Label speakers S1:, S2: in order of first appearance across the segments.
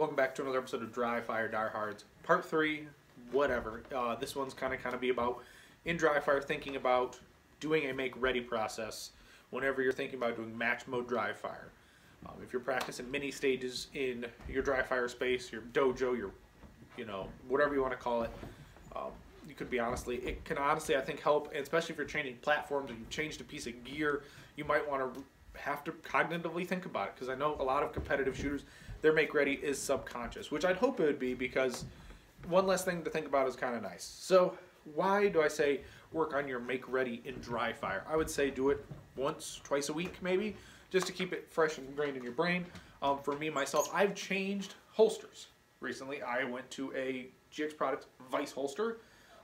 S1: Welcome back to another episode of Dryfire Diehards, part 3, whatever. This one's kind of be about, in Dryfire, thinking about doing a make-ready process whenever you're thinking about doing match mode Dryfire. If you're practicing mini stages in your Dryfire space, your dojo, your, whatever you want to call it, it can honestly, I think, help, and especially if you're changing platforms or you've changed a piece of gear, you might want to have to cognitively think about it, because I know a lot of competitive shooters, their make ready is subconscious, which I'd hope it would be, because one less thing to think about is kind of nice. So why do I say work on your make ready in Dryfire? I would say do it once, twice a week maybe, just to keep it fresh and ingrained in your brain. For me, myself, I've changed holsters recently. I went to a GX product Vice holster.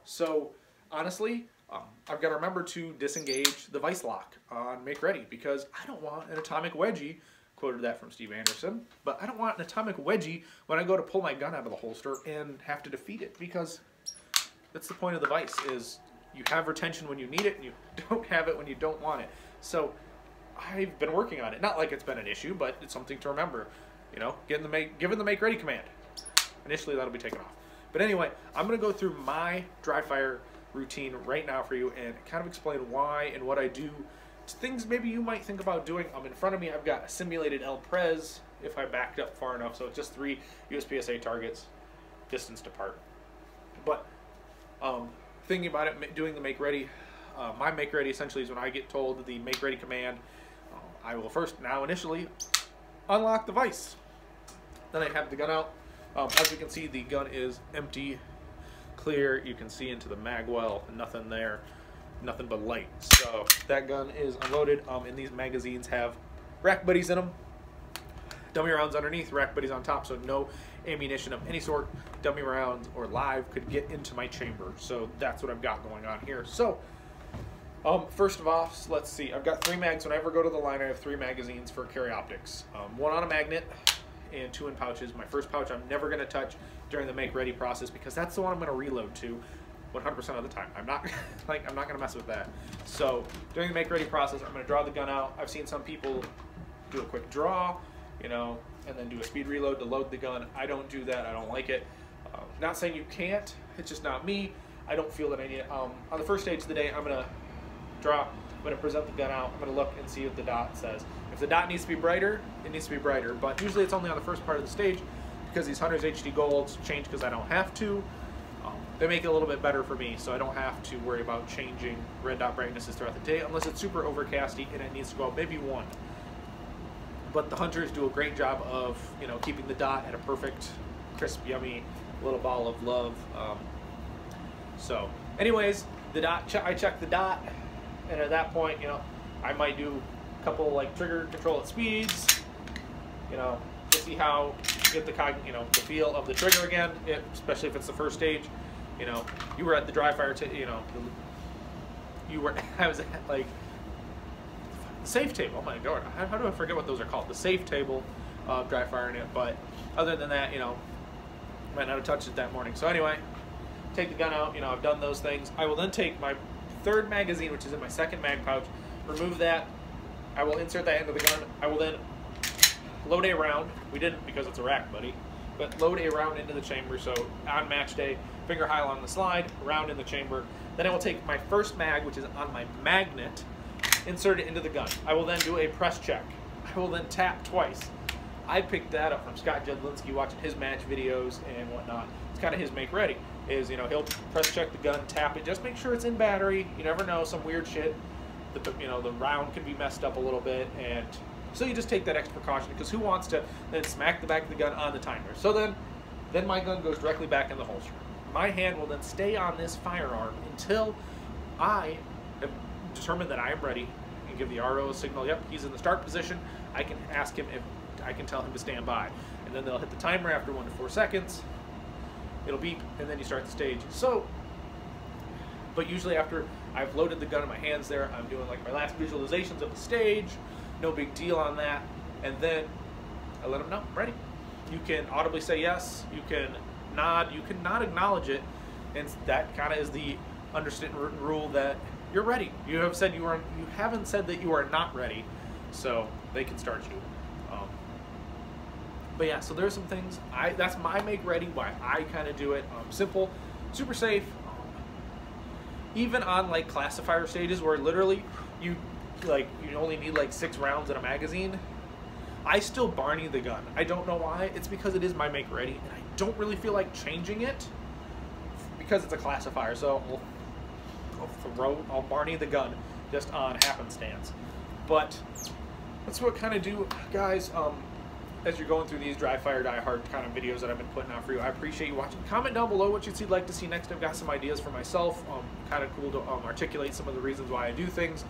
S1: So honestly, I've got to remember to disengage the Vice lock on make ready, because I don't want an atomic wedgie, quoted that from Steve Anderson, but I don't want an atomic wedgie when I go to pull my gun out of the holster and have to defeat it, because that's the point of the Vice, is you have retention when you need it and you don't have it when you don't want it. So I've been working on it. Not like it's been an issue, but it's something to remember. Given the make ready command. Initially that'll be taken off. But anyway, I'm going to go through my Dryfire routine right now for you and kind of explain why and what I do. Things maybe you might think about doing. In front of me I've got a simulated El Prez if I backed up far enough, so it's just 3 USPSA targets distanced apart. But thinking about it, doing the make ready, my make ready essentially is when I get told the make ready command, I will initially unlock the Vice. Then I have the gun out. As you can see, the gun is empty, clear. You can see into the mag well, nothing there, nothing but light. So that gun is unloaded, and these magazines have rack buddies in them. Dummy rounds underneath, rack buddies on top, so no ammunition of any sort, dummy rounds or live, could get into my chamber. So that's what I've got going on here. So first of all, let's see. I've got 3 mags. When I ever go to the line, I have 3 magazines for carry optics. 1 on a magnet and 2 in pouches. My first pouch I'm never going to touch during the make ready process, because that's the one I'm going to reload to 100% of the time. I'm not going to mess with that. So during the make ready process, I'm going to draw the gun out. I've seen some people do a quick draw, and then do a speed reload to load the gun. I don't do that. I don't like it. Not saying you can't. It's just not me. I don't feel that I need it. On the first stage of the day, I'm going to draw. I'm going to present the gun out. I'm going to look and see what the dot says. If the dot needs to be brighter, it needs to be brighter. But usually it's only on the first part of the stage, because these Hunters HD Golds change because I don't have to. They make it a little bit better for me, so I don't have to worry about changing red dot brightnesses throughout the day, unless it's super overcasty and it needs to go up maybe 1. But the Hunters do a great job of, keeping the dot at a perfect, crisp, yummy little ball of love. So anyways, the dot, I check the dot, and at that point, I might do a couple trigger control at speeds, to see how, get the the feel of the trigger again, especially if it's the first stage. You were at the Dryfire, I was at the safe table. Oh my god, how do I forget what those are called? The safe table of Dryfire in it. But other than that, might not have touched it that morning. So anyway, take the gun out. I've done those things. I will then take my 3rd magazine, which is in my 2nd mag pouch, remove that. I will insert that into the gun. I will then load a round. We didn't, because it's a rack buddy, but load a round into the chamber. So on match day, finger high along the slide, round in the chamber. Then I will take my first mag, which is on my magnet, insert it into the gun. I will then do a press check. I will then tap twice. I picked that up from Scott Jedlinski, watching his match videos and whatnot. It's kind of his make ready, is, he'll press check the gun, tap it, just make sure it's in battery. You never know, some weird shit. The round can be messed up a little bit, and so you just take that extra precaution, because who wants to then smack the back of the gun on the timer? So then my gun goes directly back in the holster. My hand will then stay on this firearm until I have determined that I am ready, and give the RO a signal, yep, he's in the start position. I can ask him if I can tell him to stand by. And then they'll hit the timer after 1 to 4 seconds. It'll beep, and then you start the stage. So, but usually after I've loaded the gun in my hands there, I'm doing my last visualizations of the stage. No big deal on that. And then I let them know I'm ready. You can audibly say yes. You can nod. You can not acknowledge it. And that kind of is the understood rule that you're ready. You have said you haven't said that you are not ready, so they can start you. But yeah, so there's some things, that's my make ready, why I kind of do it. Simple, super safe. Even on like classifier stages where literally you only need like 6 rounds in a magazine, I still Barney the gun. I don't know why. It's because it is my make ready, and I don't really feel like changing it because it's a classifier. So I'll Barney the gun just on happenstance. But that's what kind of do, guys. As you're going through these Dryfire Die Hard kind of videos that I've been putting out for you, I appreciate you watching. Comment down below what you'd like to see next. I've got some ideas for myself. Kind of cool to articulate some of the reasons why I do things.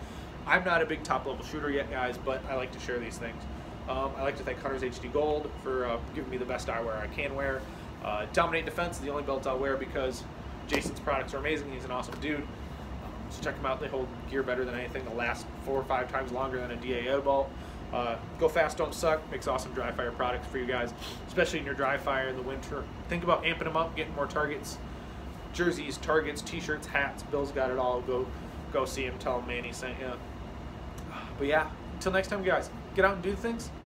S1: I'm not a big top-level shooter yet, guys, but I like to share these things. I like to thank Hunter's HD Gold for giving me the best eyewear I can wear. Dominate Defense is the only belt I'll wear because Jason's products are amazing. He's an awesome dude. So check them out. They hold gear better than anything. They'll last 4 or 5 times longer than a DAO belt. Go fast, don't suck. Makes awesome dry fire products for you guys, especially in your dry fire in the winter. Think about amping them up, getting more targets, jerseys, targets, t-shirts, hats. Bill's got it all. Go see him. Tell him Manny sent you. But yeah, until next time, guys, get out and do things.